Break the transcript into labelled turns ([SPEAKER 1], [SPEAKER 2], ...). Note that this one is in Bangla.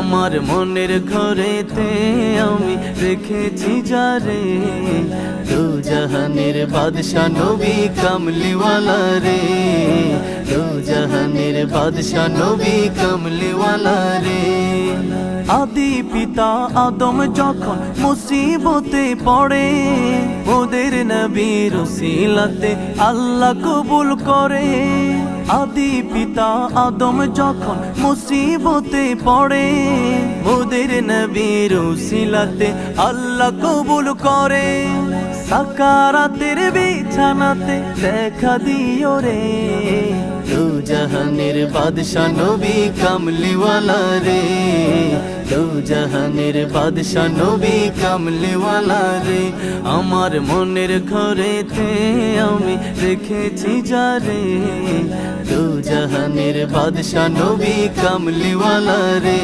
[SPEAKER 1] আমার মনের ঘরেতে আমি রেখেছি যারে, দু জাহানের বাদশা নবী কামলিওয়ালা রে, দু জাহানের বাদশা নবী কামলিওয়ালা রে। আদি পিতা আদম যখন মুসিবতে পড়ে, ওদের নবীর উসিলাতে আল্লাহ কবুল করে। আদি পিতা আদম যখন মুসিবতে পড়ে, ওদের নবীর উসিলাতে আল্লাহ কবুল করে। সাকারাতের বিছানাতে দেখা দিও রে, দু জাহানের বাদশা নবী কামলিওয়ালা রে, দু জাহানের বাদশা নবী কামলিওয়ালা রে। আমার মনের ঘরেতে আমি রেখেছি যারে, দু জাহানের বাদশা নবী কামলিওয়ালা রে।